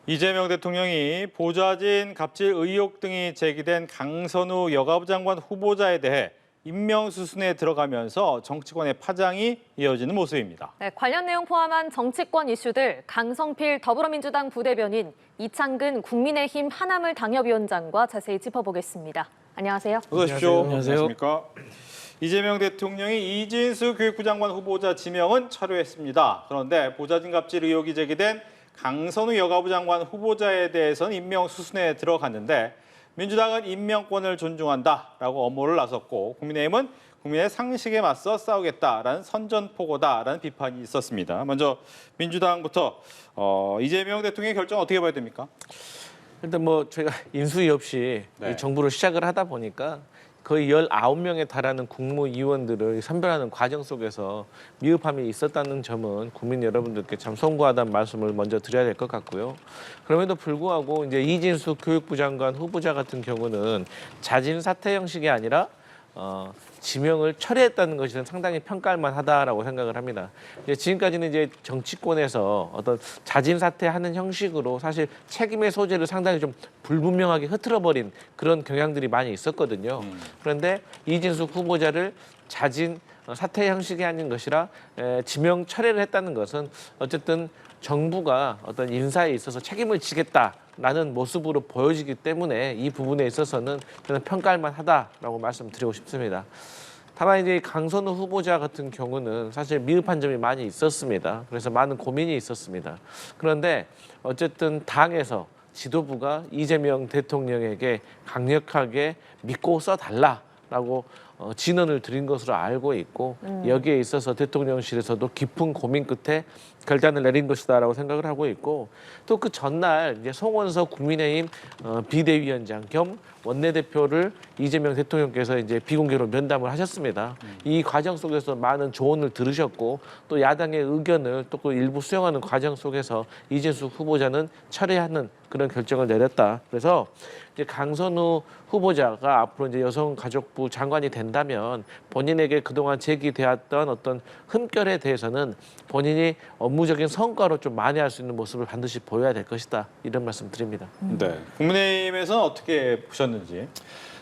이재명 대통령이 보좌진 갑질 의혹 등이 제기된 강선우 여가부 장관 후보자에 대해 임명수순에 들어가면서 정치권의 파장이 이어지는 모습입니다. 네, 관련 내용 포함한 정치권 이슈들 강성필 더불어민주당 부대변인, 이창근 국민의힘 하나물 당협위원장과 자세히 짚어보겠습니다. 안녕하세요. 어서 오십시오. 안녕하세요. 안녕하십니까. 이재명 대통령이 이진수 교육부 장관 후보자 지명은 철회했습니다. 그런데 보좌진 갑질 의혹이 제기된 강선우 여가부 장관 후보자에 대해서는 임명 수순에 들어갔는데 민주당은 임명권을 존중한다라고 엄호를 나섰고 국민의힘은 국민의 상식에 맞서 싸우겠다라는 선전포고다라는 비판이 있었습니다. 먼저 민주당부터 이재명 대통령의 결정 어떻게 봐야 됩니까? 일단 저희가 인수위 없이 네. 이 정부를 시작을 하다 보니까 거의 19명에 달하는 국무위원들을 선별하는 과정 속에서 미흡함이 있었다는 점은 국민 여러분들께 참 송구하다는 말씀을 먼저 드려야 될 것 같고요. 그럼에도 불구하고 이제 이진수 교육부 장관 후보자 같은 경우는 자진 사퇴 형식이 아니라 지명을 철회했다는 것이 상당히 평가할 만하다라고 생각을 합니다. 지금까지는 이제 정치권에서 어떤 자진 사퇴하는 형식으로 사실 책임의 소재를 상당히 좀 불분명하게 흐트러버린 그런 경향들이 많이 있었거든요. 그런데 이진숙 후보자를 자진 사퇴 형식이 아닌 것이라 지명 철회를 했다는 것은 어쨌든 정부가 어떤 인사에 있어서 책임을 지겠다라는 모습으로 보여지기 때문에 이 부분에 있어서는 저는 평가할 만하다라고 말씀드리고 싶습니다. 다만 이제 강선우 후보자 같은 경우는 사실 미흡한 점이 많이 있었습니다. 그래서 많은 고민이 있었습니다. 그런데 어쨌든 당에서 지도부가 이재명 대통령에게 강력하게 믿고 써달라라고 진언을 드린 것으로 알고 있고 여기에 있어서 대통령실에서도 깊은 고민 끝에 결단을 내린 것이다라고 생각을 하고 있고 또 그 전날 이제 송원석 국민의힘 비대위원장 겸 원내대표를 이재명 대통령께서 이제 비공개로 면담을 하셨습니다. 이 과정 속에서 많은 조언을 들으셨고 또 야당의 의견을 또 그 일부 수용하는 과정 속에서 이진숙 후보자는 철회하는 그런 결정을 내렸다. 그래서 이제 강선우 후보자가 앞으로 이제 여성가족부 장관이 된다면 본인에게 그동안 제기되었던 어떤 흠결에 대해서는 본인이 업무적인 성과로 좀 만회할 수 있는 모습을 반드시 보여야 될 것이다. 이런 말씀 드립니다. 네. 국민의힘에서는 어떻게 보셨는지?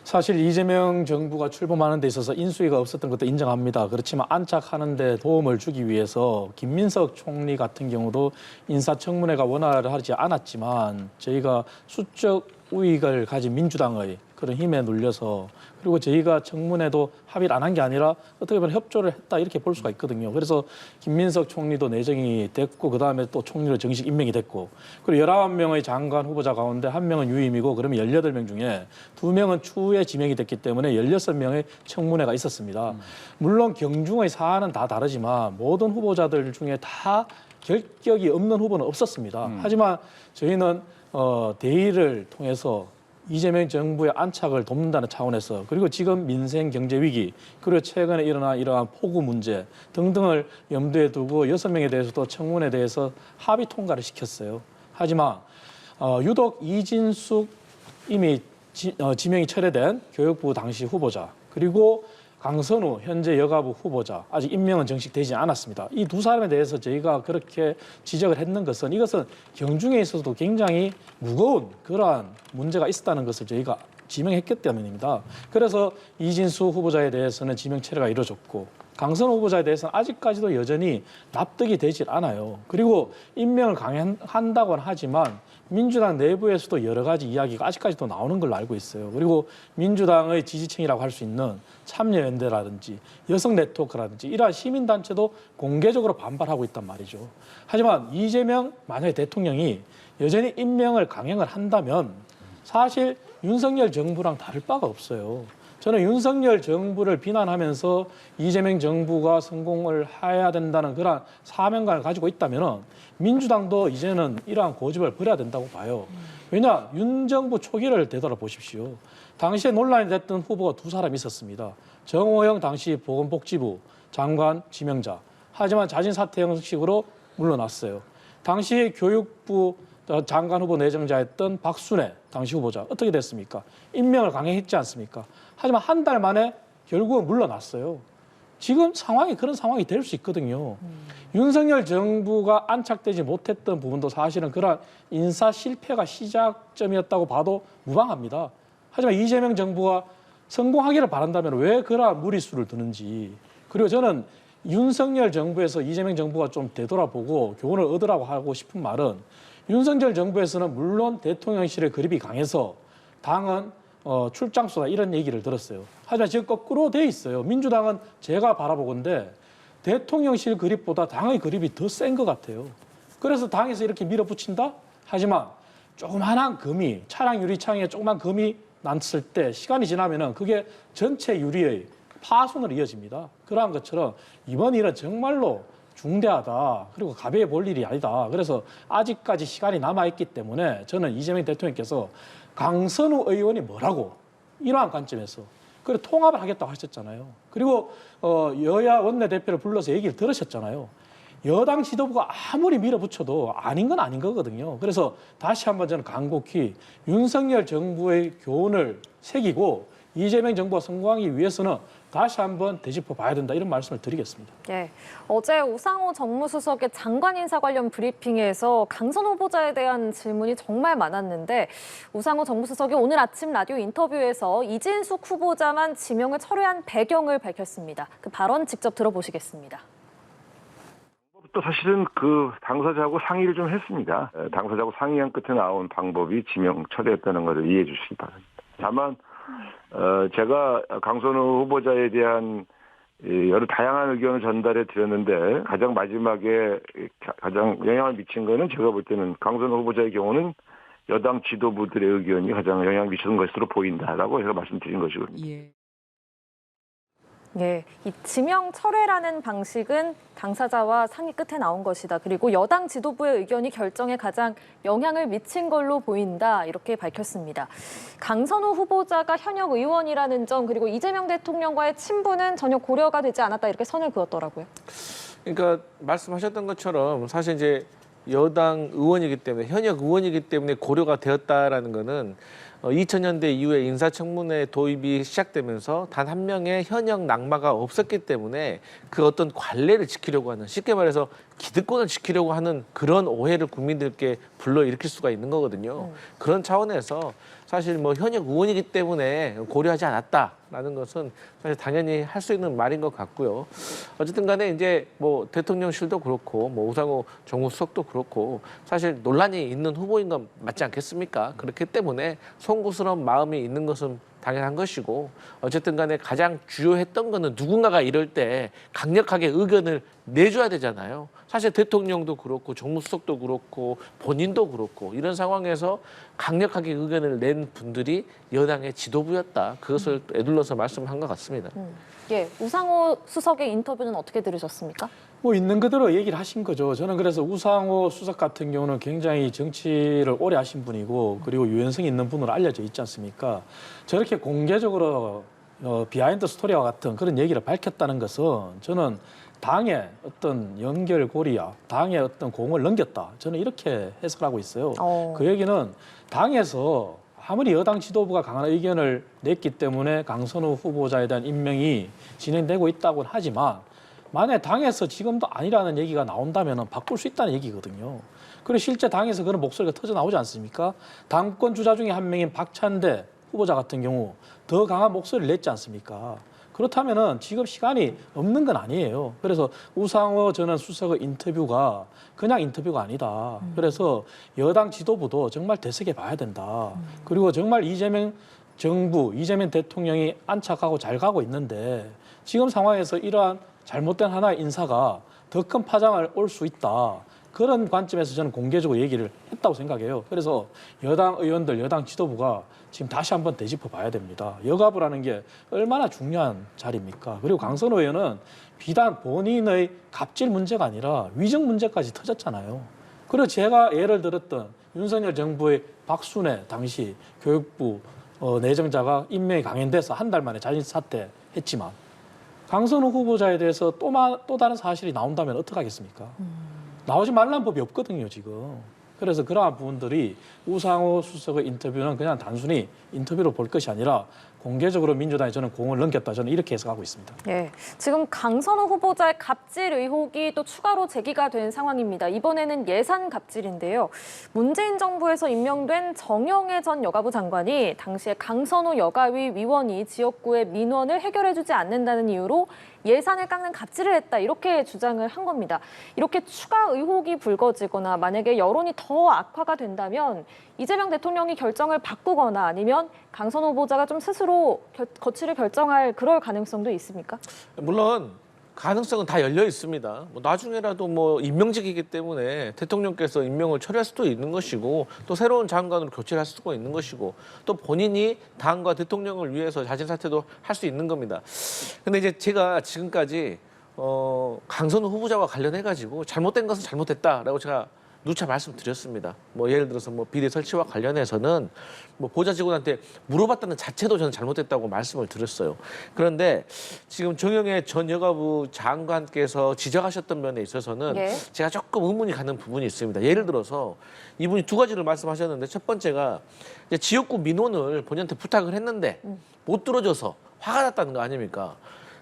사실 이재명 정부가 출범하는 데 있어서 인수위가 없었던 것도 인정합니다. 그렇지만 안착하는 데 도움을 주기 위해서 김민석 총리 같은 경우도 인사청문회가 원활을 하지 않았지만 저희가 수적 우익을 가진 민주당의 그런 힘에 눌려서 그리고 저희가 청문회도 합의를 안 한 게 아니라 어떻게 보면 협조를 했다 이렇게 볼 수가 있거든요. 그래서 김민석 총리도 내정이 됐고 그다음에 또 총리로 정식 임명이 됐고 그리고 19명의 장관 후보자 가운데 1명은 유임이고 그러면 18명 중에 2명은 추후에 지명이 됐기 때문에 16명의 청문회가 있었습니다. 물론 경중의 사안은 다 다르지만 모든 후보자들 중에 다 결격이 없는 후보는 없었습니다. 하지만 저희는 대의를 통해서 이재명 정부의 안착을 돕는다는 차원에서 그리고 지금 민생 경제 위기 그리고 최근에 일어난 이러한 폭우 문제 등등을 염두에 두고 6명에 대해서도 청문회에 대해서 합의 통과를 시켰어요. 하지만 유독 이진숙 이미 지명이 철회된 교육부 당시 후보자 그리고 강선우 현재 여가부 후보자 아직 임명은 정식 되지 않았습니다. 이 두 사람에 대해서 저희가 그렇게 지적을 했는 것은 이것은 경중에 있어서도 굉장히 무거운 그러한 문제가 있었다는 것을 저희가 지명했기 때문입니다. 그래서 이진수 후보자에 대해서는 지명 철회가 이루어졌고 강선우 후보자에 대해서는 아직까지도 여전히 납득이 되질 않아요. 그리고 임명을 강행한다고는 하지만 민주당 내부에서도 여러 가지 이야기가 아직까지도 나오는 걸로 알고 있어요. 그리고 민주당의 지지층이라고 할 수 있는 참여연대라든지 여성네트워크라든지 이러한 시민단체도 공개적으로 반발하고 있단 말이죠. 하지만 이재명 만약에 대통령이 여전히 임명을 강행을 한다면 사실 윤석열 정부랑 다를 바가 없어요. 저는 윤석열 정부를 비난하면서 이재명 정부가 성공을 해야 된다는 그런 사명감을 가지고 있다면 민주당도 이제는 이러한 고집을 버려야 된다고 봐요. 왜냐? 윤 정부 초기를 되돌아보십시오. 당시에 논란이 됐던 후보가 두 사람이 있었습니다. 정호영 당시 보건복지부 장관 지명자. 하지만 자진 사퇴 형식으로 물러났어요. 당시 교육부 장관 후보 내정자였던 박순애 당시 후보자 어떻게 됐습니까? 임명을 강행했지 않습니까? 하지만 한 달 만에 결국은 물러났어요. 지금 상황이 그런 상황이 될 수 있거든요. 윤석열 정부가 안착되지 못했던 부분도 사실은 그런 인사 실패가 시작점이었다고 봐도 무방합니다. 하지만 이재명 정부가 성공하기를 바란다면 왜 그런 무리수를 두는지. 그리고 저는 윤석열 정부에서 이재명 정부가 좀 되돌아보고 교훈을 얻으라고 하고 싶은 말은 윤석열 정부에서는 물론 대통령실의 그립이 강해서 당은 출장소다 이런 얘기를 들었어요. 하지만 지금 거꾸로 돼 있어요. 민주당은 제가 바라보건데 대통령실 그립보다 당의 그립이 더 센 것 같아요. 그래서 당에서 이렇게 밀어붙인다? 하지만 조그만한 금이, 차량 유리창에 조그만 금이 났을 때 시간이 지나면은 그게 전체 유리의 파손으로 이어집니다. 그러한 것처럼 이번 일은 정말로 중대하다. 그리고 가벼이 볼 일이 아니다. 그래서 아직까지 시간이 남아있기 때문에 저는 이재명 대통령께서 강선우 의원이 뭐라고 이러한 관점에서 그리고 통합을 하겠다고 하셨잖아요. 그리고 여야 원내대표를 불러서 얘기를 들으셨잖아요. 여당 지도부가 아무리 밀어붙여도 아닌 건 아닌 거거든요. 그래서 다시 한번 저는 간곡히 윤석열 정부의 교훈을 새기고 이재명 정부가 성공하기 위해서는 다시 한번 되짚어 봐야 된다 이런 말씀을 드리겠습니다. 예, 어제 우상호 정무수석의 장관 인사 관련 브리핑에서 강선 후보자에 대한 질문이 정말 많았는데 우상호 정무수석이 오늘 아침 라디오 인터뷰에서 이진숙 후보자만 지명을 철회한 배경을 밝혔습니다. 그 발언 직접 들어보시겠습니다. 또 사실은 그 당사자하고 상의를 좀 했습니다. 당사자하고 상의한 끝에 나온 방법이 지명 철회했다는 것을 이해해 주시기 바랍니다. 다만 제가 강선우 후보자에 대한 여러 다양한 의견을 전달해 드렸는데 가장 마지막에 가장 영향을 미친 거는 제가 볼 때는 강선우 후보자의 경우는 여당 지도부들의 의견이 가장 영향을 미치는 것으로 보인다라고 제가 말씀드린 것이거든요. 예, 이 지명 철회라는 방식은 당사자와 상의 끝에 나온 것이다. 그리고 여당 지도부의 의견이 결정에 가장 영향을 미친 걸로 보인다. 이렇게 밝혔습니다. 강선우 후보자가 현역 의원이라는 점 그리고 이재명 대통령과의 친분은 전혀 고려가 되지 않았다. 이렇게 선을 그었더라고요. 그러니까 말씀하셨던 것처럼 사실 이제 여당 의원이기 때문에 현역 의원이기 때문에 고려가 되었다라는 거는 2000년대 이후에 인사청문회 도입이 시작되면서 단 한 명의 현역 낙마가 없었기 때문에 그 어떤 관례를 지키려고 하는 쉽게 말해서 기득권을 지키려고 하는 그런 오해를 국민들께 불러일으킬 수가 있는 거거든요. 그런 차원에서 사실 뭐 현역 의원이기 때문에 고려하지 않았다라는 것은 사실 당연히 할 수 있는 말인 것 같고요. 어쨌든 간에 이제 뭐 대통령실도 그렇고 뭐 우상호 정무수석도 그렇고 사실 논란이 있는 후보인 건 맞지 않겠습니까? 그렇기 때문에 송구스러운 마음이 있는 것은 당연한 것이고 어쨌든 간에 가장 주요했던 거는 누군가가 이럴 때 강력하게 의견을 내줘야 되잖아요. 사실 대통령도 그렇고 정무수석도 그렇고 본인도 그렇고 이런 상황에서 강력하게 의견을 낸 분들이 여당의 지도부였다. 그것을 에둘러서 말씀한 것 같습니다. 예, 우상호 수석의 인터뷰는 어떻게 들으셨습니까? 뭐 있는 그대로 얘기를 하신 거죠. 저는 그래서 우상호 수석 같은 경우는 굉장히 정치를 오래 하신 분이고 그리고 유연성이 있는 분으로 알려져 있지 않습니까? 저렇게 공개적으로 비하인드 스토리와 같은 그런 얘기를 밝혔다는 것은 저는 당의 어떤 연결고리야, 당의 어떤 공을 넘겼다. 저는 이렇게 해석하고 있어요. 그 얘기는 당에서 아무리 여당 지도부가 강한 의견을 냈기 때문에 강선우 후보자에 대한 임명이 진행되고 있다고는 하지만 만약 당에서 지금도 아니라는 얘기가 나온다면 바꿀 수 있다는 얘기거든요. 그리고 실제 당에서 그런 목소리가 터져 나오지 않습니까? 당권 주자 중에 한 명인 박찬대 후보자 같은 경우 더 강한 목소리를 냈지 않습니까? 그렇다면은 지금 시간이 없는 건 아니에요. 그래서 우상호 전 수석의 인터뷰가 그냥 인터뷰가 아니다. 그래서 여당 지도부도 정말 되새겨 봐야 된다. 그리고 정말 이재명 정부, 이재명 대통령이 안착하고 잘 가고 있는데 지금 상황에서 이러한 잘못된 하나의 인사가 더 큰 파장을 올 수 있다. 그런 관점에서 저는 공개적으로 얘기를 했다고 생각해요. 그래서 여당 의원들, 여당 지도부가 지금 다시 한번 되짚어 봐야 됩니다. 여가부라는 게 얼마나 중요한 자리입니까? 그리고 강선호 의원은 비단 본인의 갑질 문제가 아니라 위증 문제까지 터졌잖아요. 그리고 제가 예를 들었던 윤석열 정부의 박순애 당시 교육부 내정자가 임명이 강행돼서 한 달 만에 자진 사퇴했지만 강선호 후보자에 대해서 또 다른 사실이 나온다면 어떡하겠습니까? 나오지 말라는 법이 없거든요, 지금. 그래서 그러한 부분들이 우상호 수석의 인터뷰는 그냥 단순히 인터뷰로 볼 것이 아니라 공개적으로 민주당이 저는 공을 넘겼다. 저는 이렇게 해석하고 있습니다. 예, 지금 강선우 후보자의 갑질 의혹이 또 추가로 제기가 된 상황입니다. 이번에는 예산 갑질인데요. 문재인 정부에서 임명된 정영애 전 여가부 장관이 당시에 강선우 여가위 위원이 지역구의 민원을 해결해주지 않는다는 이유로 예산을 깎는 갑질을 했다 이렇게 주장을 한 겁니다. 이렇게 추가 의혹이 불거지거나 만약에 여론이 더 악화가 된다면 이재명 대통령이 결정을 바꾸거나 아니면 강선우 후보자가 좀 스스로 거취를 결정할 그럴 가능성도 있습니까? 물론 가능성은 다 열려 있습니다. 뭐 나중에라도 뭐 임명직이기 때문에 대통령께서 임명을 처리할 수도 있는 것이고 또 새로운 장관으로 교체를 할 수도 있는 것이고 또 본인이 당과 대통령을 위해서 자진 사퇴도 할 수 있는 겁니다. 근데 이제 제가 지금까지 강선우 후보자와 관련해 가지고 잘못된 것은 잘못됐다라고 제가 누차 말씀드렸습니다. 뭐 예를 들어서 뭐 비리 설치와 관련해서는 뭐 보좌 직원한테 물어봤다는 자체도 저는 잘못됐다고 말씀을 드렸어요. 그런데 지금 정영애 전 여가부 장관께서 지적하셨던 면에 있어서는 예. 제가 조금 의문이 가는 부분이 있습니다. 예를 들어서 이분이 두 가지를 말씀하셨는데 첫 번째가 이제 지역구 민원을 본인한테 부탁을 했는데 못 들어줘서 화가 났다는 거 아닙니까?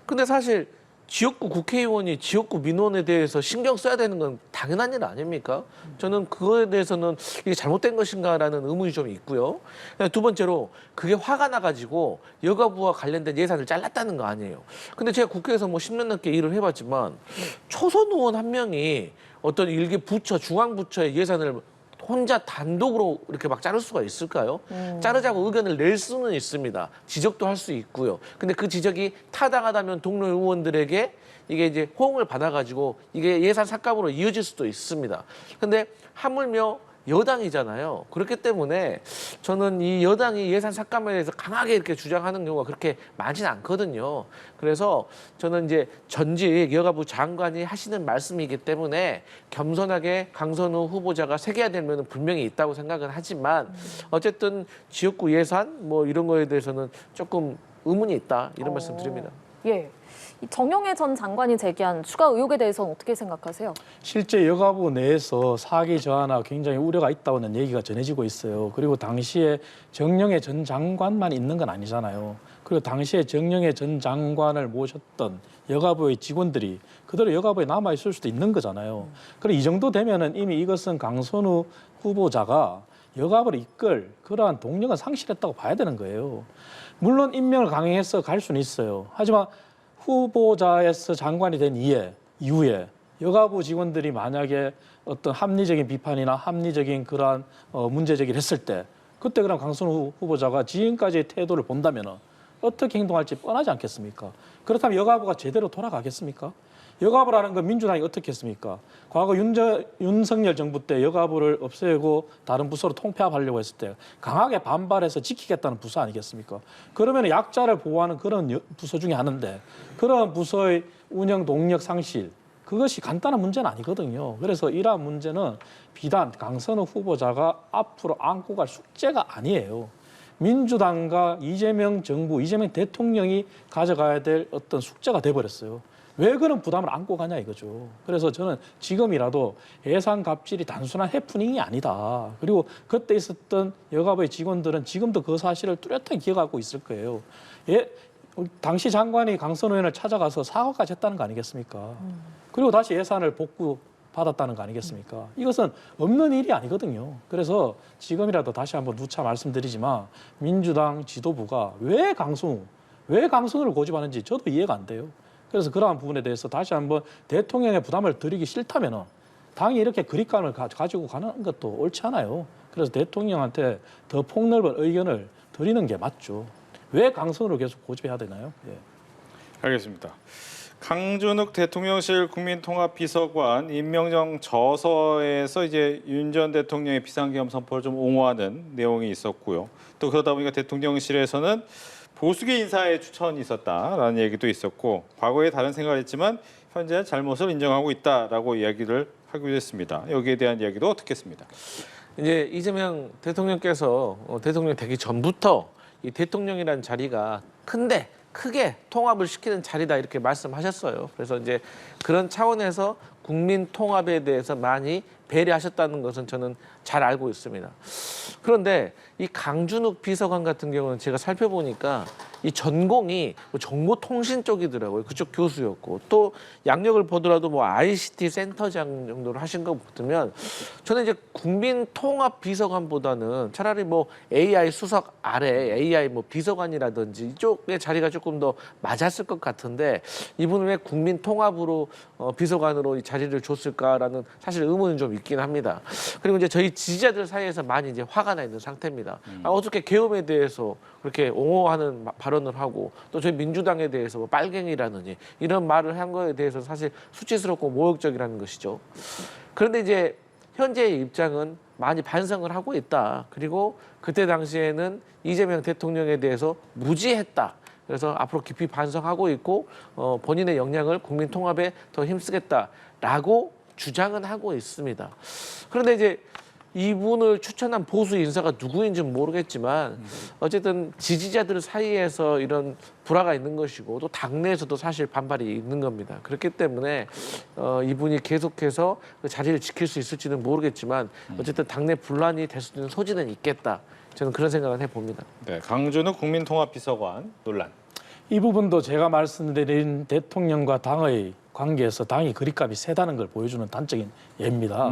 근데 사실 지역구 국회의원이 지역구 민원에 대해서 신경 써야 되는 건 당연한 일 아닙니까? 저는 그거에 대해서는 이게 잘못된 것인가라는 의문이 좀 있고요. 두 번째로 그게 화가 나가지고 여가부와 관련된 예산을 잘랐다는 거 아니에요. 근데 제가 국회에서 뭐 10년 넘게 일을 해봤지만 초선 의원 한 명이 어떤 일개 부처, 중앙부처의 예산을 혼자 단독으로 이렇게 막 자를 수가 있을까요? 자르자고 의견을 낼 수는 있습니다. 지적도 할 수 있고요. 근데 그 지적이 타당하다면 동료 의원들에게 이게 이제 호응을 받아가지고 이게 예산 삭감으로 이어질 수도 있습니다. 근데 하물며 여당이잖아요. 그렇기 때문에 저는 이 여당이 예산 삭감에 대해서 강하게 이렇게 주장하는 경우가 그렇게 많지는 않거든요. 그래서 저는 이제 전직 여가부 장관이 하시는 말씀이기 때문에 겸손하게 강선우 후보자가 새겨야 될 면은 분명히 있다고 생각은 하지만 어쨌든 지역구 예산 뭐 이런 거에 대해서는 조금 의문이 있다 이런 말씀 드립니다. 예. 이 정영애 전 장관이 제기한 추가 의혹에 대해서는 어떻게 생각하세요? 실제 여가부 내에서 사기 저하나 굉장히 우려가 있다는 얘기가 전해지고 있어요. 그리고 당시에 정영애 전 장관만 있는 건 아니잖아요. 그리고 당시에 정영애 전 장관을 모셨던 여가부의 직원들이 그대로 여가부에 남아 있을 수도 있는 거잖아요. 그리고 이 정도 되면은 이미 이것은 강선우 후보자가 여가부를 이끌 그러한 동력은 상실했다고 봐야 되는 거예요. 물론 임명을 강행해서 갈 수는 있어요. 하지만 후보자에서 장관이 된 이후에 여가부 직원들이 만약에 어떤 합리적인 비판이나 합리적인 그러한 문제 제기를 했을 때 그때 그럼 강선우 후보자가 지금까지의 태도를 본다면 어떻게 행동할지 뻔하지 않겠습니까? 그렇다면 여가부가 제대로 돌아가겠습니까? 여가부라는 건 민주당이 어떻게 했습니까? 과거 윤석열 정부 때 여가부를 없애고 다른 부서로 통폐합하려고 했을 때 강하게 반발해서 지키겠다는 부서 아니겠습니까? 그러면 약자를 보호하는 그런 부서 중에 하나인데 그런 부서의 운영 동력 상실 그것이 간단한 문제는 아니거든요. 그래서 이러한 문제는 비단 강선우 후보자가 앞으로 안고 갈 숙제가 아니에요. 민주당과 이재명 정부, 이재명 대통령이 가져가야 될 어떤 숙제가 돼버렸어요. 왜 그런 부담을 안고 가냐 이거죠. 그래서 저는 지금이라도 예산 갑질이 단순한 해프닝이 아니다. 그리고 그때 있었던 여가부의 직원들은 지금도 그 사실을 뚜렷하게 기억하고 있을 거예요. 당시 장관이 강선우 의원을 찾아가서 사과까지 했다는 거 아니겠습니까? 그리고 다시 예산을 복구받았다는 거 아니겠습니까? 이것은 없는 일이 아니거든요. 그래서 지금이라도 다시 한번 누차 말씀드리지만 민주당 지도부가 왜 강선우를 고집하는지 저도 이해가 안 돼요. 그래서 그러한 부분에 대해서 다시 한번 대통령의 부담을 드리기 싫다면 당이 이렇게 그립감을 가지고 가는 것도 옳지 않아요. 그래서 대통령한테 더 폭넓은 의견을 드리는 게 맞죠. 왜 강선우를 계속 고집해야 되나요? 예. 알겠습니다. 강준욱 대통령실 국민통합비서관 임명령 저서에서 이제 윤 전 대통령의 비상계엄 선포를 좀 옹호하는 내용이 있었고요. 또 그러다 보니까 대통령실에서는 보수계 인사에 추천이 있었다라는 얘기도 있었고 과거에 다른 생각을 했지만 현재 잘못을 인정하고 있다라고 이야기를 하기도 했습니다. 여기에 대한 이야기도 어떻게 했습니까? 이제 이재명 대통령께서 대통령 되기 전부터 이 대통령이라는 자리가 크게 통합을 시키는 자리다 이렇게 말씀하셨어요. 그래서 이제 그런 차원에서 국민 통합에 대해서 많이 배려하셨다는 것은 저는 잘 알고 있습니다. 그런데 이 강준욱 비서관 같은 경우는 제가 살펴보니까 이 전공이 뭐 정보통신 쪽이더라고요. 그쪽 교수였고 또 양력을 보더라도 뭐 ICT 센터장 정도를 하신 거 보면 저는 이제 국민통합비서관보다는 차라리 뭐 AI 수석 아래 AI 뭐 비서관이라든지 이쪽의 자리가 조금 더 맞았을 것 같은데 이분은 왜 국민통합으로 비서관으로 이 자리를 줬을까라는 사실 의문은 좀 있긴 합니다. 그리고 이제 저희 지지자들 사이에서 많이 이제 화가 나 있는 상태입니다. 어떻게 계엄에 대해서 그렇게 옹호하는 발언을 하고 또 저희 민주당에 대해서 뭐 빨갱이라느니 이런 말을 한 거에 대해서 사실 수치스럽고 모욕적이라는 것이죠. 그런데 이제 현재의 입장은 많이 반성을 하고 있다. 그리고 그때 당시에는 이재명 대통령에 대해서 무지했다. 그래서 앞으로 깊이 반성하고 있고 본인의 역량을 국민 통합에 더 힘쓰겠다라고 주장은 하고 있습니다. 그런데 이제 이분을 추천한 보수 인사가 누구인지는 모르겠지만 어쨌든 지지자들 사이에서 이런 불화가 있는 것이고 또 당내에서도 사실 반발이 있는 겁니다. 그렇기 때문에 이분이 계속해서 그 자리를 지킬 수 있을지는 모르겠지만 어쨌든 당내 분란이 될 수 있는 소지는 있겠다. 저는 그런 생각을 해봅니다. 네, 강준욱 국민통합비서관 논란. 이 부분도 제가 말씀드린 대통령과 당의 관계에서 당이 그립감이 세다는 걸 보여주는 단적인 예입니다.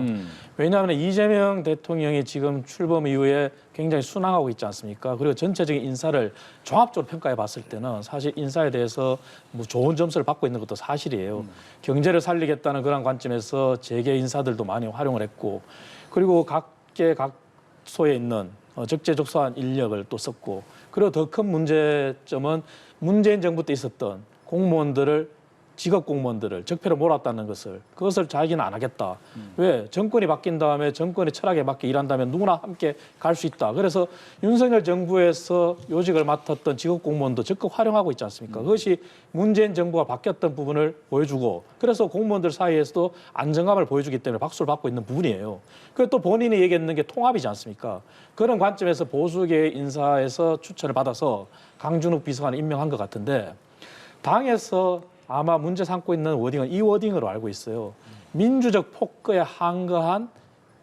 왜냐하면 이재명 대통령이 지금 출범 이후에 굉장히 순항하고 있지 않습니까? 그리고 전체적인 인사를 종합적으로 평가해 봤을 때는 사실 인사에 대해서 뭐 좋은 점수를 받고 있는 것도 사실이에요. 경제를 살리겠다는 그런 관점에서 재계 인사들도 많이 활용을 했고 그리고 각소에 있는 적재적소한 인력을 또 썼고 그리고 더 큰 문제점은 문재인 정부 때 있었던 공무원들을 직업 공무원들을 적폐로 몰았다는 그것을 자기는 안 하겠다. 왜? 정권이 바뀐 다음에 정권의 철학에 맞게 일한다면 누구나 함께 갈 수 있다. 그래서 윤석열 정부에서 요직을 맡았던 직업 공무원도 적극 활용하고 있지 않습니까? 그것이 문재인 정부가 바뀌었던 부분을 보여주고 그래서 공무원들 사이에서도 안정감을 보여주기 때문에 박수를 받고 있는 부분이에요. 그리고 또 본인이 얘기했는 게 통합이지 않습니까? 그런 관점에서 보수계 인사에서 추천을 받아서 강준욱 비서관을 임명한 것 같은데 당에서 아마 문제 삼고 있는 워딩은 이 워딩으로 알고 있어요. 민주적 폭거에 한거한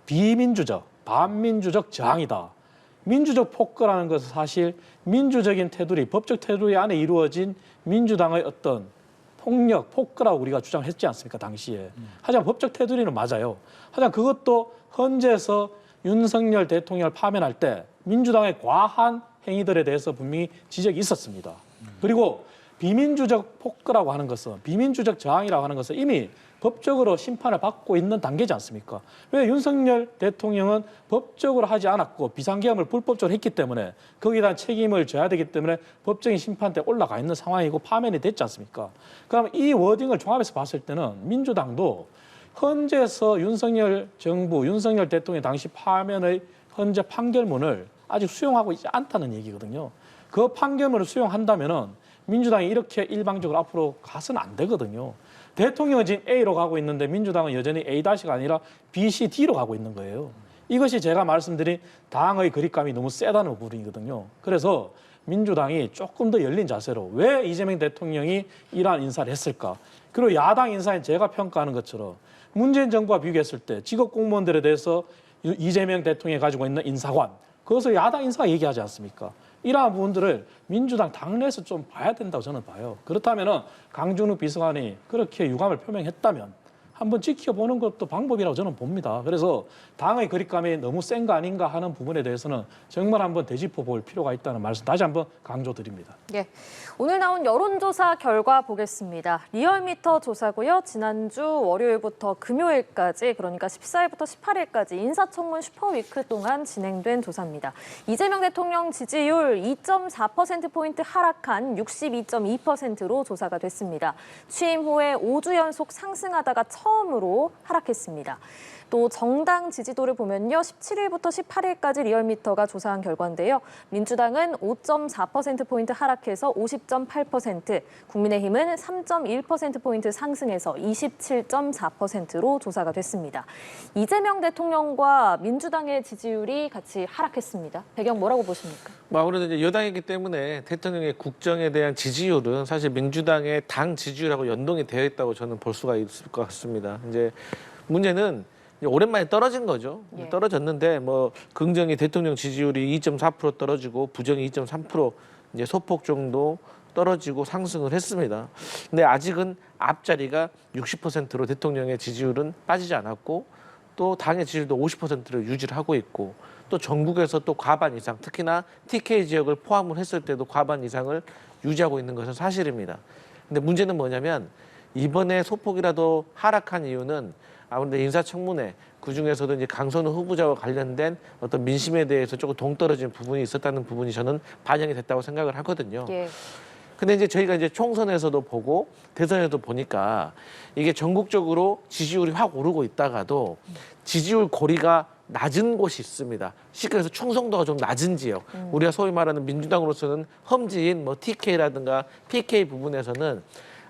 비민주적, 반민주적 저항이다. 민주적 폭거라는 것은 사실 민주적인 테두리, 법적 테두리 안에 이루어진 민주당의 어떤 폭력, 폭거라고 우리가 주장했지 않습니까, 당시에. 하지만 법적 테두리는 맞아요. 하지만 그것도 헌재에서 윤석열 대통령을 파면할 때 민주당의 과한 행위들에 대해서 분명히 지적이 있었습니다. 그리고 비민주적 폭거라고 하는 것은 비민주적 저항이라고 하는 것은 이미 법적으로 심판을 받고 있는 단계지 않습니까? 왜 윤석열 대통령은 법적으로 하지 않았고 비상계엄을 불법적으로 했기 때문에 거기에 대한 책임을 져야 되기 때문에 법적인 심판대에 올라가 있는 상황이고 파면이 됐지 않습니까? 그럼 이 워딩을 종합해서 봤을 때는 민주당도 헌재에서 윤석열 정부, 윤석열 대통령 당시 파면의 헌재 판결문을 아직 수용하고 있지 않다는 얘기거든요. 그 판결문을 수용한다면은 민주당이 이렇게 일방적으로 앞으로 가서는 안 되거든요. 대통령은 지금 A로 가고 있는데 민주당은 여전히 A-가 아니라 B, C, D로 가고 있는 거예요. 이것이 제가 말씀드린 당의 그립감이 너무 세다는 부분이거든요. 그래서 민주당이 조금 더 열린 자세로 왜 이재명 대통령이 이러한 인사를 했을까? 그리고 야당 인사는 제가 평가하는 것처럼 문재인 정부와 비교했을 때 직업 공무원들에 대해서 이재명 대통령이 가지고 있는 인사관 그것을 야당 인사가 얘기하지 않습니까? 이러한 부분들을 민주당 당내에서 좀 봐야 된다고 저는 봐요. 그렇다면 강준욱 비서관이 그렇게 유감을 표명했다면 한번 지켜보는 것도 방법이라고 저는 봅니다. 그래서 당의 그립감이 너무 센 거 아닌가 하는 부분에 대해서는 정말 한번 되짚어 볼 필요가 있다는 말씀 다시 한번 강조드립니다. 예, 오늘 나온 여론조사 결과 보겠습니다. 리얼미터 조사고요. 지난주 월요일부터 금요일까지 그러니까 14일부터 18일까지 인사청문 슈퍼위크 동안 진행된 조사입니다. 이재명 대통령 지지율 2.4%포인트 하락한 62.2%로 조사가 됐습니다. 취임 후에 5주 연속 상승하다가 처음으로 하락했습니다. 또 정당 지지도를 보면요. 17일부터 18일까지 리얼미터가 조사한 결과인데요. 민주당은 5.4%포인트 하락해서 50.8%, 국민의힘은 3.1%포인트 상승해서 27.4%로 조사가 됐습니다. 이재명 대통령과 민주당의 지지율이 같이 하락했습니다. 배경 뭐라고 보십니까? 아무래도 이제 여당이기 때문에 대통령의 국정에 대한 지지율은 사실 민주당의 당 지지율하고 연동이 되어 있다고 저는 볼 수가 있을 것 같습니다. 이제 문제는 이제 오랜만에 떨어진 거죠. 예. 떨어졌는데 뭐 긍정이 대통령 지지율이 2.4% 떨어지고 부정이 2.3% 이제 소폭 정도 떨어지고 상승을 했습니다. 근데 아직은 앞자리가 60%로 대통령의 지지율은 빠지지 않았고 또 당의 지지율도 50%를 유지를 하고 있고 또 전국에서 또 과반 이상 특히나 TK 지역을 포함을 했을 때도 과반 이상을 유지하고 있는 것은 사실입니다. 근데 문제는 뭐냐면 이번에 소폭이라도 하락한 이유는 아무래도 인사청문회 그중에서도 이제 강선우 후보자와 관련된 어떤 민심에 대해서 조금 동떨어진 부분이 있었다는 부분이 저는 반영이 됐다고 생각을 하거든요. 예. 근데 이제 저희가 이제 총선에서도 보고 대선에도 보니까 이게 전국적으로 지지율이 확 오르고 있다가도 지지율 고리가 낮은 곳이 있습니다. 쉽게 해서 충성도가 좀 낮은 지역. 우리가 소위 말하는 민주당으로서는 험지인 뭐 TK라든가 PK 부분에서는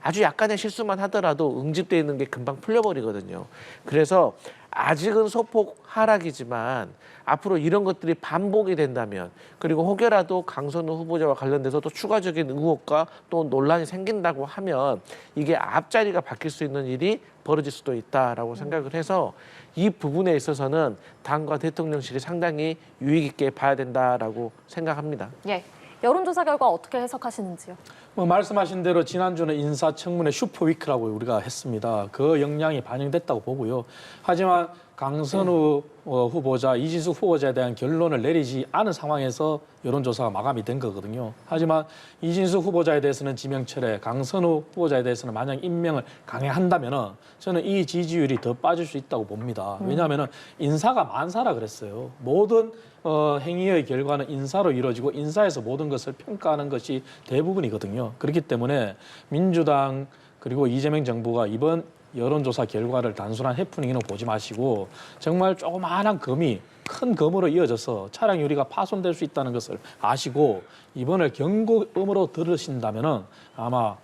아주 약간의 실수만 하더라도 응집돼 있는 게 금방 풀려버리거든요. 그래서 아직은 소폭 하락이지만 앞으로 이런 것들이 반복이 된다면 그리고 혹여라도 강선우 후보자와 관련돼서 또 추가적인 의혹과 또 논란이 생긴다고 하면 이게 앞자리가 바뀔 수 있는 일이 벌어질 수도 있다라고 생각을 해서 이 부분에 있어서는 당과 대통령실이 상당히 유익 있게 봐야 된다라고 생각합니다. 예. 여론조사 결과 어떻게 해석하시는지요? 뭐 말씀하신 대로 지난주는 인사청문회 슈퍼위크라고 우리가 했습니다. 그 역량이 반영됐다고 보고요. 하지만 강선우 후보자, 이진숙 후보자에 대한 결론을 내리지 않은 상황에서 여론조사가 마감이 된 거거든요. 하지만 이진숙 후보자에 대해서는 지명 철회, 강선우 후보자에 대해서는 만약 임명을 강행한다면 저는 이 지지율이 더 빠질 수 있다고 봅니다. 왜냐하면 인사가 만사라 그랬어요. 모든 행위의 결과는 인사로 이루어지고 인사에서 모든 것을 평가하는 것이 대부분이거든요. 그렇기 때문에 민주당 그리고 이재명 정부가 이번 여론조사 결과를 단순한 해프닝으로 보지 마시고 정말 조그마한 검이 큰 검으로 이어져서 차량유리가 파손될 수 있다는 것을 아시고 이번을 경고음으로 들으신다면은 아마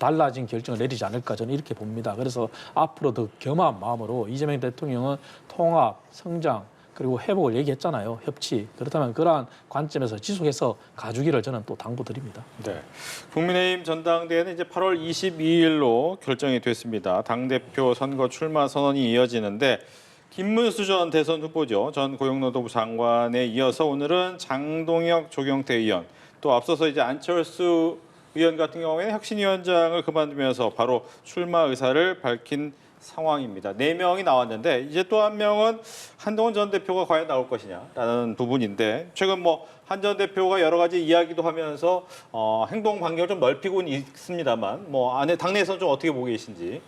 달라진 결정을 내리지 않을까 저는 이렇게 봅니다. 그래서 앞으로 더 겸한 마음으로 이재명 대통령은 통합, 성장 그리고 회복을 얘기했잖아요. 협치. 그렇다면 그러한 관점에서 지속해서 가주기를 저는 또 당부드립니다. 네. 국민의힘 전당대회는 이제 8월 22일로 결정이 됐습니다. 당대표 선거 출마 선언이 이어지는데 김문수 전 대선 후보죠. 전 고용노동부 장관에 이어서 오늘은 장동혁, 조경태 의원 또 앞서서 이제 안철수 의원 같은 경우에는 혁신위원장을 그만두면서 바로 출마 의사를 밝힌 상황입니다. 4명이 나왔는데 이제 또 한 명은 한동훈 전 대표가 과연 나올 것이냐라는 부분인데 최근 뭐 한 전 대표가 여러 가지 이야기도 하면서 행동 반경을 좀 넓히고는 있습니다만 뭐 당내에서는 좀 어떻게 보고 계신지.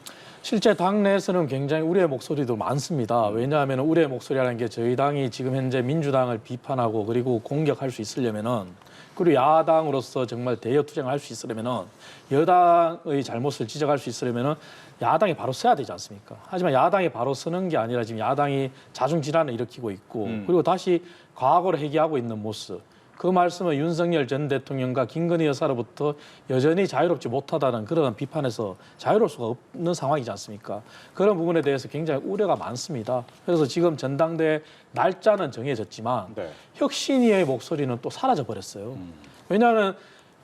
실제 당내에서는 굉장히 우려의 목소리도 많습니다. 왜냐하면 우려의 목소리라는 게 저희 당이 지금 현재 민주당을 비판하고 그리고 공격할 수 있으려면은 그리고 야당으로서 정말 대여 투쟁을 할 수 있으려면은 여당의 잘못을 지적할 수 있으려면은 야당이 바로 서야 되지 않습니까? 하지만 야당이 바로 서는 게 아니라 지금 야당이 자중질환을 일으키고 있고 그리고 다시 과거를 회귀하고 있는 모습. 그 말씀은 윤석열 전 대통령과 김건희 여사로부터 여전히 자유롭지 못하다는 그런 비판에서 자유로울 수가 없는 상황이지 않습니까? 그런 부분에 대해서 굉장히 우려가 많습니다. 그래서 지금 전당대회 날짜는 정해졌지만 네. 혁신위의 목소리는 또 사라져 버렸어요. 왜냐하면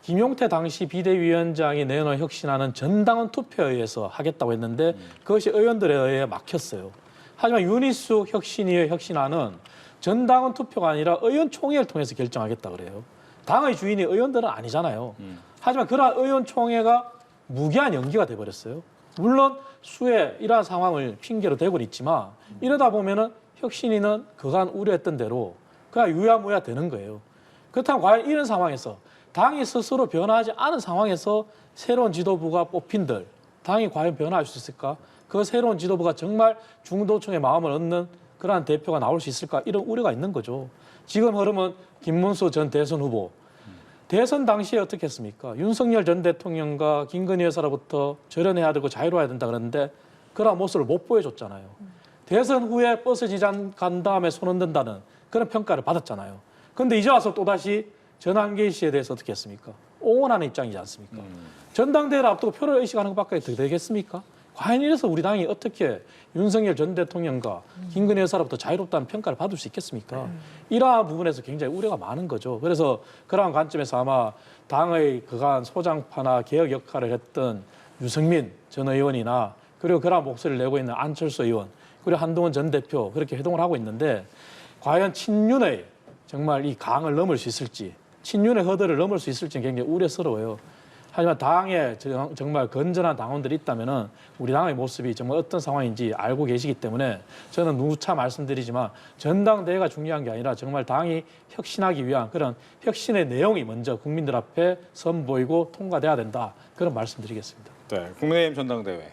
김용태 당시 비대위원장이 내놓은 혁신안은 전당원 투표에 의해서 하겠다고 했는데 그것이 의원들에 의해 막혔어요. 하지만 윤희숙 혁신위의 혁신안은 전당원 투표가 아니라 의원총회를 통해서 결정하겠다 그래요. 당의 주인이 의원들은 아니잖아요. 하지만 그러한 의원총회가 무기한 연기가 돼버렸어요. 물론 수해 이러한 상황을 핑계로 대고 있지만 이러다 보면은 혁신위는 그간 우려했던 대로 그냥 유야무야 되는 거예요. 그렇다면 과연 이런 상황에서 당이 스스로 변화하지 않은 상황에서 새로운 지도부가 뽑힌들 당이 과연 변화할 수 있을까? 그 새로운 지도부가 정말 중도층의 마음을 얻는 그러한 대표가 나올 수 있을까? 이런 우려가 있는 거죠. 지금 흐름은 김문수 전 대선 후보. 대선 당시에 어떻게 했습니까? 윤석열 전 대통령과 김건희 여사로부터 절연해야 되고 자유로워야 된다 그랬는데 그러한 모습을 못 보여줬잖아요. 대선 후에 버스 지장 간 다음에 손 흔든다는 그런 평가를 받았잖아요. 그런데 이제 와서 또다시 전환기 씨에 대해서 어떻게 했습니까? 옹호하는 입장이지 않습니까? 전당대회를 앞두고 표를 의식하는 것밖에 더 되겠습니까? 과연 이래서 우리 당이 어떻게 윤석열 전 대통령과 김건희 여사로부터 자유롭다는 평가를 받을 수 있겠습니까? 이러한 부분에서 굉장히 우려가 많은 거죠. 그래서 그러한 관점에서 아마 당의 그간 소장파나 개혁 역할을 했던 유승민 전 의원이나 그리고 그러한 목소리를 내고 있는 안철수 의원 그리고 한동훈 전 대표 그렇게 회동을 하고 있는데 과연 친윤의 정말 이 강을 넘을 수 있을지, 친윤의 허들을 넘을 수 있을지 굉장히 우려스러워요. 하지만 당에 정말 건전한 당원들이 있다면은 우리 당의 모습이 정말 어떤 상황인지 알고 계시기 때문에 저는 누차 말씀드리지만 전당대회가 중요한 게 아니라 정말 당이 혁신하기 위한 그런 혁신의 내용이 먼저 국민들 앞에 선보이고 통과돼야 된다. 그런 말씀드리겠습니다. 네, 국민의힘 전당대회.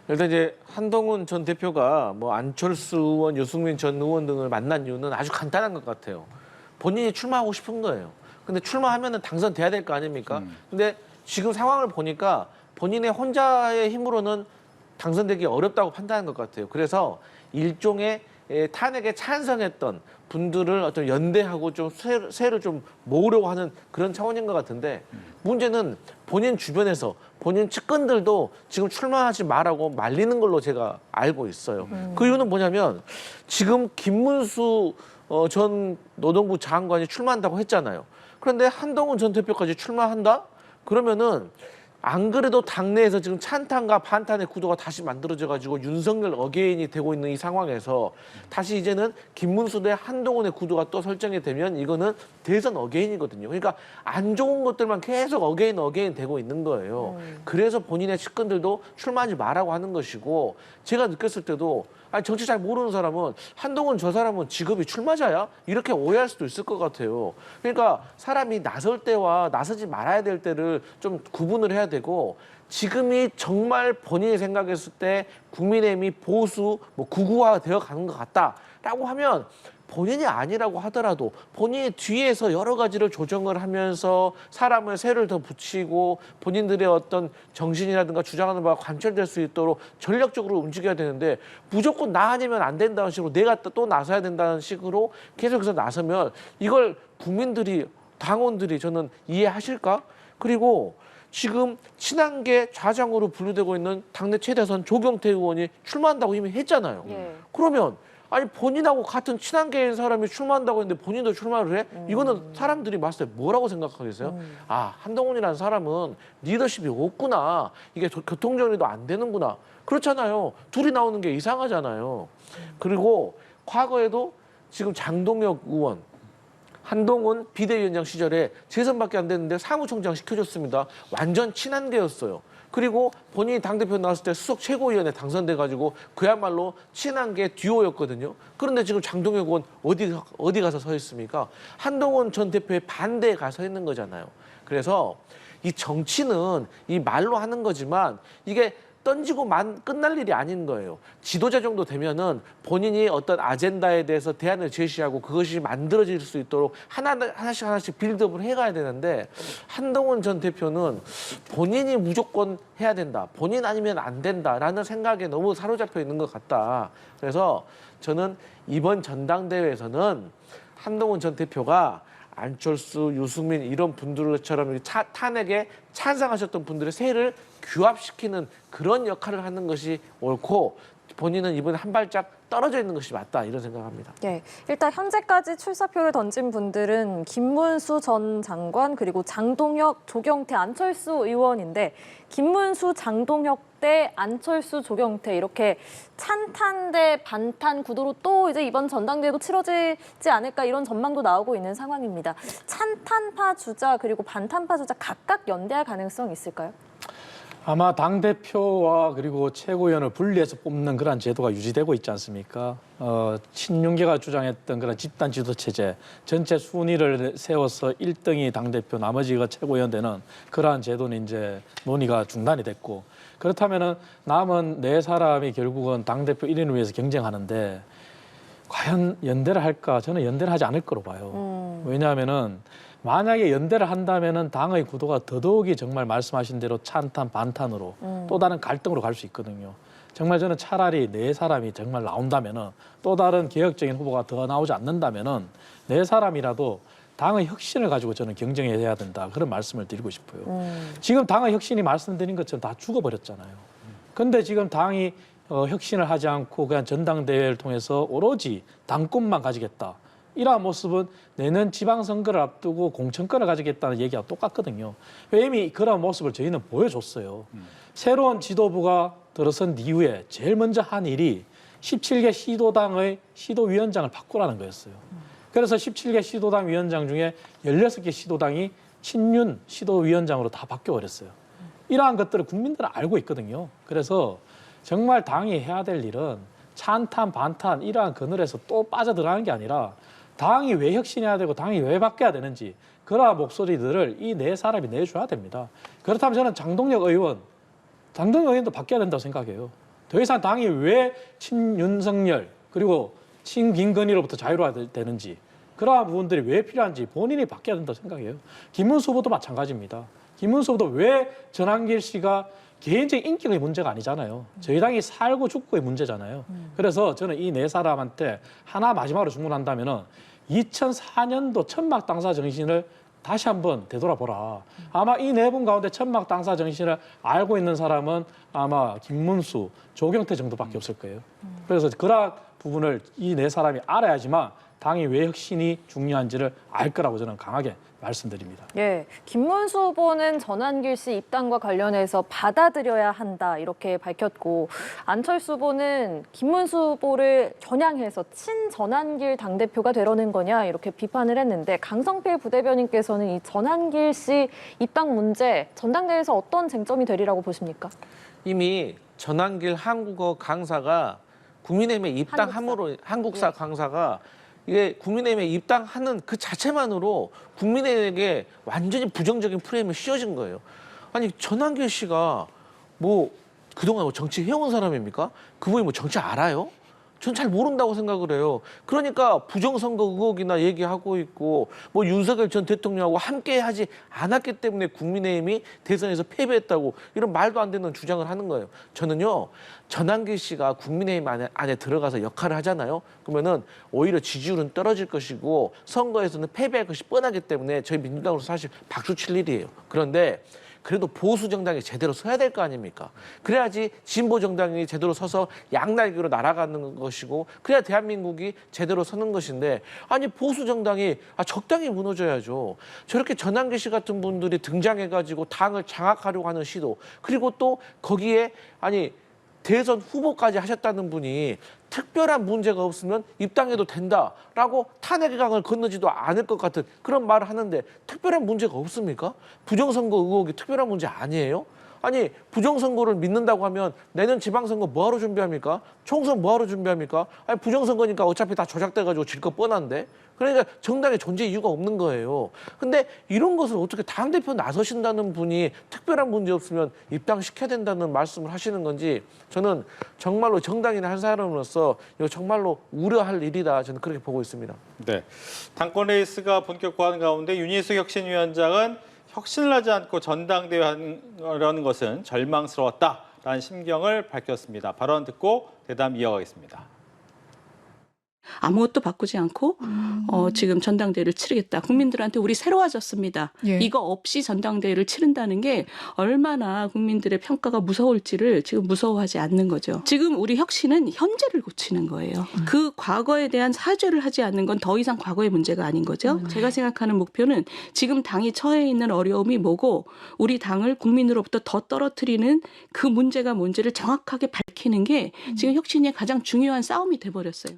일단 이제 한동훈 전 대표가 뭐 안철수 의원, 유승민 전 의원 등을 만난 이유는 아주 간단한 것 같아요. 본인이 출마하고 싶은 거예요. 근데 출마하면은 당선돼야 될 거 아닙니까? 근데 지금 상황을 보니까 본인의 혼자의 힘으로는 당선되기 어렵다고 판단한 것 같아요. 그래서 일종의 탄핵에 찬성했던 분들을 어떤 연대하고 좀 쇠를 좀 모으려고 하는 그런 차원인 것 같은데 문제는 본인 주변에서 본인 측근들도 지금 출마하지 말라고 말리는 걸로 제가 알고 있어요. 그 이유는 뭐냐면 지금 김문수 전 노동부 장관이 출마한다고 했잖아요. 그런데 한동훈 전 대표까지 출마한다? 그러면은 안 그래도 당내에서 지금 찬탄과 반탄의 구도가 다시 만들어져 가지고 윤석열 어게인이 되고 있는 이 상황에서 다시 이제는 김문수 대 한동훈의 구도가 또 설정이 되면 이거는 대선 어게인이거든요. 그러니까 안 좋은 것들만 계속 어게인 되고 있는 거예요. 그래서 본인의 측근들도 출마하지 말라고 하는 것이고 제가 느꼈을 때도 아니 정치 잘 모르는 사람은 한동훈 저 사람은 직업이 출마자야? 이렇게 오해할 수도 있을 것 같아요. 그러니까 사람이 나설 때와 나서지 말아야 될 때를 좀 구분을 해야 되고 지금이 정말 본인이 생각했을 때 국민의힘이 보수, 뭐 구구화 되어 가는 것 같다라고 하면 본인이 아니라고 하더라도 본인이 뒤에서 여러 가지를 조정을 하면서 사람을 새를 더 붙이고 본인들의 어떤 정신이라든가 주장하는 바가 관철될 수 있도록 전략적으로 움직여야 되는데 무조건 나 아니면 안 된다는 식으로 내가 또 나서야 된다는 식으로 계속해서 나서면 이걸 국민들이 당원들이 저는 이해하실까? 그리고 지금 친한계 좌장으로 분류되고 있는 당내 최대선 조경태 의원이 출마한다고 이미 했잖아요. 그러면 아니 본인하고 같은 친한계인 사람이 출마한다고 했는데 본인도 출마를 해? 이거는 사람들이 봤을 때 뭐라고 생각하겠어요? 아, 한동훈이라는 사람은 리더십이 없구나. 이게 교통정리도 안 되는구나. 그렇잖아요. 둘이 나오는 게 이상하잖아요. 그리고 과거에도 지금 장동혁 의원, 한동훈 비대위원장 시절에 재선밖에 안 됐는데 사무총장 시켜줬습니다. 완전 친한계였어요. 그리고 본인이 당대표 나왔을 때 수석 최고위원에 당선돼가지고 그야말로 친한계 듀오였거든요. 그런데 지금 장동혁 의원 어디 가서 서 있습니까? 한동훈 전 대표의 반대에 가서 있는 거잖아요. 그래서 이 정치는 이 말로 하는 거지만 이게 던지고 끝날 일이 아닌 거예요. 지도자 정도 되면은 본인이 어떤 아젠다에 대해서 대안을 제시하고 그것이 만들어질 수 있도록 하나씩 빌드업을 해가야 되는데 한동훈 전 대표는 본인이 무조건 해야 된다. 본인 아니면 안 된다라는 생각에 너무 사로잡혀 있는 것 같다. 그래서 저는 이번 전당대회에서는 한동훈 전 대표가 안철수, 유승민 이런 분들처럼 탄핵에 찬성하셨던 분들의 세를 규합시키는 그런 역할을 하는 것이 옳고 본인은 이번에 한 발짝 떨어져 있는 것이 맞다 이런 생각합니다. 네, 일단 현재까지 출사표를 던진 분들은 김문수 전 장관 그리고 장동혁, 조경태, 안철수 의원인데 김문수, 장동혁 대 안철수, 조경태 이렇게 찬탄 대 반탄 구도로 또 이제 이번 전당대회도 치러지지 않을까 이런 전망도 나오고 있는 상황입니다. 찬탄파 주자 그리고 반탄파 주자 각각 연대할 가능성이 있을까요? 아마 당대표와 그리고 최고위원을 분리해서 뽑는 그런 제도가 유지되고 있지 않습니까? 친윤계가 주장했던 그런 집단 지도 체제, 전체 순위를 세워서 1등이 당대표, 나머지가 최고위원 되는 그러한 제도는 이제 논의가 중단이 됐고 그렇다면은 남은 4사람이 결국은 당대표 1인을 위해서 경쟁하는데 과연 연대를 할까? 저는 연대를 하지 않을 거로 봐요. 왜냐하면은 만약에 연대를 한다면은 당의 구도가 더더욱이 정말 말씀하신 대로 찬탄, 반탄으로 또 다른 갈등으로 갈 수 있거든요. 정말 저는 차라리 4사람이 정말 나온다면은 또 다른 개혁적인 후보가 더 나오지 않는다면은 4사람이라도 당의 혁신을 가지고 저는 경쟁해야 된다. 그런 말씀을 드리고 싶어요. 지금 당의 혁신이 말씀드린 것처럼 다 죽어버렸잖아요. 근데 지금 당이 혁신을 하지 않고 그냥 전당대회를 통해서 오로지 당권만 가지겠다. 이러한 모습은 내년 지방선거를 앞두고 공천권을 가지겠다는 얘기와 똑같거든요. 이미 그런 모습을 저희는 보여줬어요. 새로운 지도부가 들어선 이후에 제일 먼저 한 일이 17개 시도당의 시도위원장을 바꾸라는 거였어요. 그래서 17개 시도당 위원장 중에 16개 시도당이 친윤 시도위원장으로 다 바뀌어버렸어요. 이러한 것들을 국민들은 알고 있거든요. 그래서 정말 당이 해야 될 일은 찬탄, 반탄 이러한 그늘에서 또 빠져들어가는 게 아니라 당이 왜 혁신해야 되고 당이 왜 바뀌어야 되는지 그러한 목소리들을 이 네 사람이 내줘야 됩니다. 그렇다면 저는 장동혁 의원도 바뀌어야 된다고 생각해요. 더 이상 당이 왜 친윤석열 그리고 친김건희로부터 자유로워야 되는지 그러한 부분들이 왜 필요한지 본인이 바뀌어야 된다고 생각해요. 김문수 후보도 마찬가지입니다. 김문수 후보도 왜 전한길 씨가 개인적인 인격의 문제가 아니잖아요. 저희 당이 살고 죽고의 문제잖아요. 그래서 저는 이 네 사람한테 하나 마지막으로 주문한다면은 2004년도 천막 당사 정신을 다시 한번 되돌아보라. 아마 이 네 분 가운데 천막 당사 정신을 알고 있는 사람은 아마 김문수, 조경태 정도밖에 없을 거예요. 그래서 그러한 부분을 이 네 사람이 알아야지만 당이 왜 혁신이 중요한지를 알 거라고 저는 강하게 말씀드립니다. 예, 김문수 후보는 전한길 씨 입당과 관련해서 받아들여야 한다 이렇게 밝혔고 안철수 후보는 김문수 후보를 겨냥해서 친전한길 당대표가 되려는 거냐 이렇게 비판을 했는데 강성필 부대변인께서는 이 전한길 씨 입당 문제 전당대회에서 어떤 쟁점이 되리라고 보십니까? 이미 전한길 한국어 강사가 국민의힘에 입당함으로 한국사 강사가 이게 국민의힘에 입당하는 그 자체만으로 국민의힘에게 완전히 부정적인 프레임이 씌워진 거예요. 아니 전한길 씨가 뭐 그동안 뭐 정치 해온 사람입니까? 그분이 뭐 정치 알아요? 전 잘 모른다고 생각을 해요. 그러니까 부정선거 의혹이나 얘기하고 있고 뭐 윤석열 전 대통령하고 함께 하지 않았기 때문에 국민의힘이 대선에서 패배했다고 이런 말도 안 되는 주장을 하는 거예요. 저는요. 전한길 씨가 국민의힘 안에 들어가서 역할을 하잖아요. 그러면은 오히려 지지율은 떨어질 것이고 선거에서는 패배할 것이 뻔하기 때문에 저희 민주당으로서 사실 박수 칠 일이에요. 그런데 그래도 보수 정당이 제대로 서야 될 거 아닙니까? 그래야지 진보 정당이 제대로 서서 양날개로 날아가는 것이고 그래야 대한민국이 제대로 서는 것인데 아니 보수 정당이 적당히 무너져야죠. 저렇게 전한길 씨 같은 분들이 등장해가지고 당을 장악하려고 하는 시도 그리고 또 거기에 아니 대선 후보까지 하셨다는 분이 특별한 문제가 없으면 입당해도 된다라고 탄핵의 강을 건너지도 않을 것 같은 그런 말을 하는데 특별한 문제가 없습니까? 부정선거 의혹이 특별한 문제 아니에요? 아니 부정선거를 믿는다고 하면 내년 지방선거 뭐하러 준비합니까? 총선 뭐하러 준비합니까? 아니 부정선거니까 어차피 다 조작돼가지고 질 거 뻔한데 그러니까 정당의 존재 이유가 없는 거예요. 근데 이런 것을 어떻게 당대표 나서신다는 분이 특별한 문제 없으면 입당시켜야 된다는 말씀을 하시는 건지 저는 정말로 정당인의 한 사람으로서 이거 정말로 우려할 일이다 저는 그렇게 보고 있습니다. 네, 당권 레이스가 본격화하는 가운데 윤희숙 혁신위원장은 혁신을 하지 않고 전당대회 하는 것은 절망스러웠다라는 심경을 밝혔습니다. 발언 듣고 대담 이어가겠습니다. 아무것도 바꾸지 않고 지금 전당대회를 치르겠다. 국민들한테 우리 새로워졌습니다. 예. 이거 없이 전당대회를 치른다는 게 얼마나 국민들의 평가가 무서울지를 지금 무서워하지 않는 거죠. 지금 우리 혁신은 현재를 고치는 거예요. 그 과거에 대한 사죄를 하지 않는 건 더 이상 과거의 문제가 아닌 거죠. 제가 생각하는 목표는 지금 당이 처해 있는 어려움이 뭐고 우리 당을 국민으로부터 더 떨어뜨리는 그 문제가 뭔지를 정확하게 밝히는 게 지금 혁신의 가장 중요한 싸움이 돼버렸어요.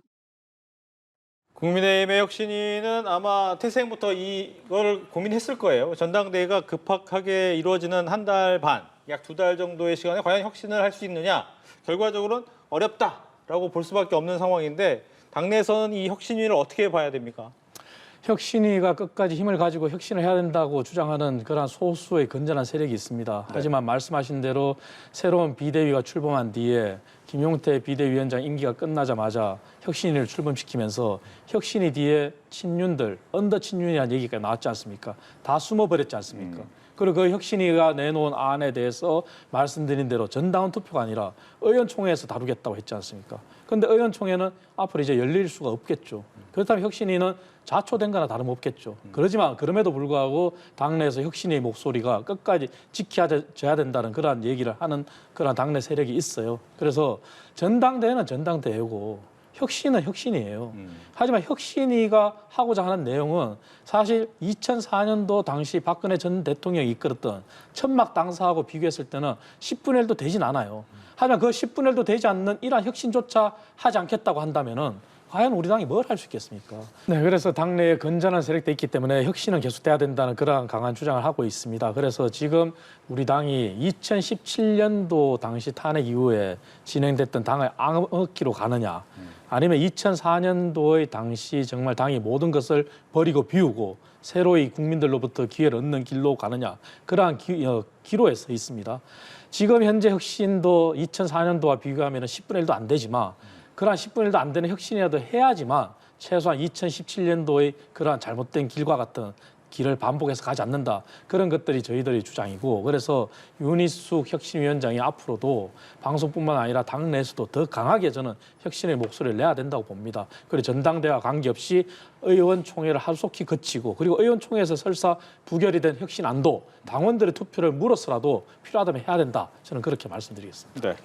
국민의힘의 혁신위는 아마 태생부터 이걸 고민했을 거예요. 전당대회가 급박하게 이루어지는 한 달 반, 약 2달 정도의 시간에 과연 혁신을 할 수 있느냐. 결과적으로는 어렵다라고 볼 수밖에 없는 상황인데 당내에서는 이 혁신위를 어떻게 봐야 됩니까? 혁신위가 끝까지 힘을 가지고 혁신을 해야 된다고 주장하는 그런 소수의 건전한 세력이 있습니다. 하지만 말씀하신 대로 새로운 비대위가 출범한 뒤에 김용태 비대위원장 임기가 끝나자마자 혁신위를 출범시키면서 혁신위 뒤에 친윤들, 언더 친윤이라는 얘기가 나왔지 않습니까? 다 숨어버렸지 않습니까? 그리고 그 혁신위가 내놓은 안에 대해서 말씀드린 대로 전당원 투표가 아니라 의원총회에서 다루겠다고 했지 않습니까? 그런데 의원총회는 앞으로 이제 열릴 수가 없겠죠. 그렇다면 혁신위는 자초된 거나 다름없겠죠. 그러지만 그럼에도 불구하고 당내에서 혁신의 목소리가 끝까지 지켜져야 된다는 그러한 얘기를 하는 그런 당내 세력이 있어요. 그래서 전당대회는 전당대회고 혁신은 혁신이에요. 하지만 혁신이가 하고자 하는 내용은 사실 2004년도 당시 박근혜 전 대통령이 이끌었던 천막 당사하고 비교했을 때는 10분의 1도 되진 않아요. 하지만 그 10분의 1도 되지 않는 이러한 혁신조차 하지 않겠다고 한다면은 과연 우리 당이 뭘 할 수 있겠습니까? 네, 그래서 당내에 건전한 세력도 있기 때문에 혁신은 계속돼야 된다는 그러한 강한 주장을 하고 있습니다. 그래서 지금 우리 당이 2017년도 당시 탄핵 이후에 진행됐던 당의 암흑기로 가느냐, 아니면 2004년도의 당시 정말 당이 모든 것을 버리고 비우고 새로이 국민들로부터 기회를 얻는 길로 가느냐, 그러한 기로에 서 있습니다. 지금 현재 혁신도 2004년도와 비교하면 10분의 1도 안 되지만 그러한 10분의 1도 안 되는 혁신이라도 해야지만 최소한 2017년도의 그러한 잘못된 길과 같은 길을 반복해서 가지 않는다. 그런 것들이 저희들의 주장이고, 그래서 윤희숙 혁신위원장이 앞으로도 방송뿐만 아니라 당내에서도 더 강하게 저는 혁신의 목소리를 내야 된다고 봅니다. 그리고 전당대회와 관계없이 의원총회를 하루속히 거치고, 그리고 의원총회에서 설사 부결이 된 혁신안도 당원들의 투표를 물어서라도 필요하다면 해야 된다. 저는 그렇게 말씀드리겠습니다. 네.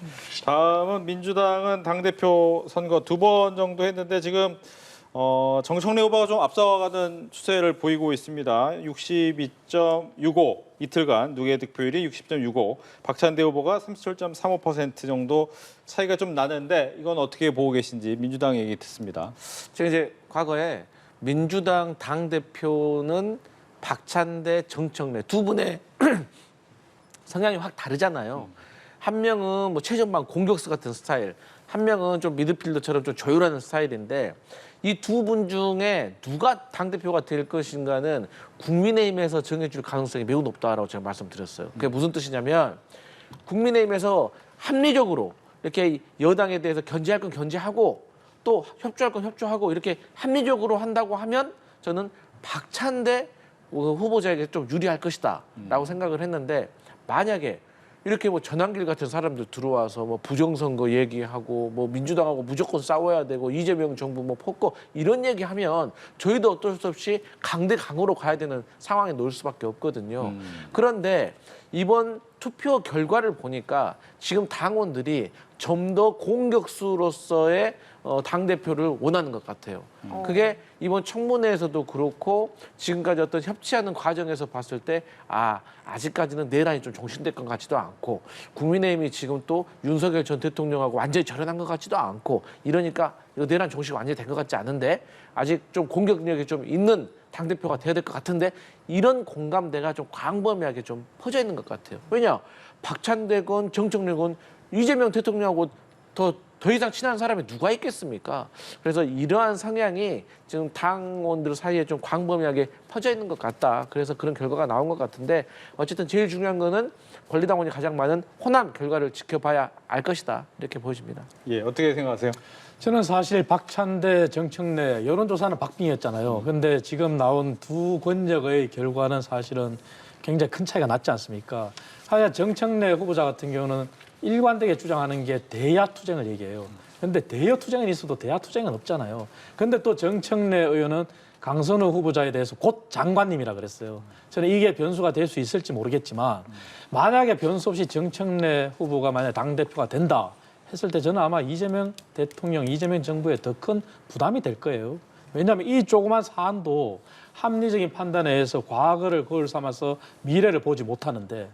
다음은 민주당은 당대표 선거 2번 정도 했는데 지금 정청래 후보가 좀 앞서가는 추세를 보이고 있습니다. 62.65 이틀간 누계 득표율이 60.65, 박찬대 후보가 37.35% 정도 차이가 좀 나는데 이건 어떻게 보고 계신지 민주당 얘기 듣습니다. 제가 이제 과거에 민주당 당 대표는 박찬대, 정청래 두 분의 성향이 확 다르잖아요. 한 명은 뭐 최전방 공격수 같은 스타일, 한 명은 좀 미드필더처럼 좀 조율하는 스타일인데 이 두 분 중에 누가 당대표가 될 것인가는 국민의힘에서 정해줄 가능성이 매우 높다라고 제가 말씀드렸어요. 그게 무슨 뜻이냐면 국민의힘에서 합리적으로 이렇게 여당에 대해서 견제할 건 견제하고 또 협조할 건 협조하고 이렇게 합리적으로 한다고 하면 저는 박찬대 후보자에게 좀 유리할 것이다라고 생각을 했는데, 만약에 이렇게 뭐 전환길 같은 사람들 들어와서 뭐 부정선거 얘기하고 뭐 민주당하고 무조건 싸워야 되고 이재명 정부 뭐 폭거 이런 얘기하면 저희도 어쩔 수 없이 강대강으로 가야 되는 상황에 놓일 수밖에 없거든요. 그런데 이번 투표 결과를 보니까 지금 당원들이 좀 더 공격수로서의 당대표를 원하는 것 같아요. 그게 이번 청문회에서도 그렇고 지금까지 어떤 협치하는 과정에서 봤을 때 아직까지는 내란이 좀 종신될 것 같지도 않고, 국민의힘이 지금 또 윤석열 전 대통령하고 완전히 절연한 것 같지도 않고, 이러니까 이거 내란 종식 완전히 된 것 같지 않은데 아직 좀 공격력이 좀 있는 당대표가 돼야 될 것 같은데, 이런 공감대가 좀 광범위하게 좀 퍼져 있는 것 같아요. 왜냐? 박찬대건 정청래건 이재명 대통령하고 더 이상 친한 사람이 누가 있겠습니까? 그래서 이러한 성향이 지금 당원들 사이에 좀 광범위하게 퍼져 있는 것 같다. 그래서 그런 결과가 나온 것 같은데, 어쨌든 제일 중요한 거는 권리당원이 가장 많은 호남 결과를 지켜봐야 알 것이다. 이렇게 보여집니다. 예, 어떻게 생각하세요? 저는 사실 박찬대, 정청래 여론조사는 박빙이었잖아요. 그런데 지금 나온 두 권역의 결과는 사실은 굉장히 큰 차이가 났지 않습니까? 하여간 정청래 후보자 같은 경우는 일관되게 주장하는 게 대야 투쟁을 얘기해요. 그런데 대여 투쟁은 있어도 대야 투쟁은 없잖아요. 그런데 또 정청래 의원은 강선우 후보자에 대해서 곧 장관님이라 그랬어요. 저는 이게 변수가 될 수 있을지 모르겠지만, 만약에 변수 없이 정청래 후보가 만약 당대표가 된다 했을 때 저는 아마 이재명 대통령, 이재명 정부에 더 큰 부담이 될 거예요. 왜냐하면 이 조그만 사안도 합리적인 판단에 의해서 과거를 거울 삼아서 미래를 보지 못하는데,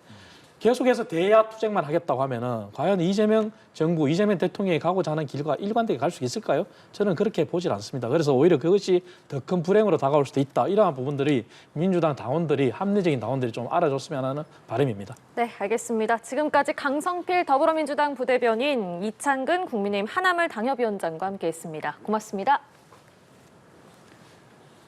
계속해서 대야 투쟁만 하겠다고 하면은 과연 이재명 정부, 이재명 대통령이 가고자 하는 길과 일관되게 갈 수 있을까요? 저는 그렇게 보질 않습니다. 그래서 오히려 그것이 더 큰 불행으로 다가올 수도 있다. 이러한 부분들이 민주당 당원들이, 합리적인 당원들이 좀 알아줬으면 하는 바람입니다. 네, 알겠습니다. 지금까지 강성필 더불어민주당 부대변인, 이창근 국민의힘 하나물 당협위원장과 함께했습니다. 고맙습니다.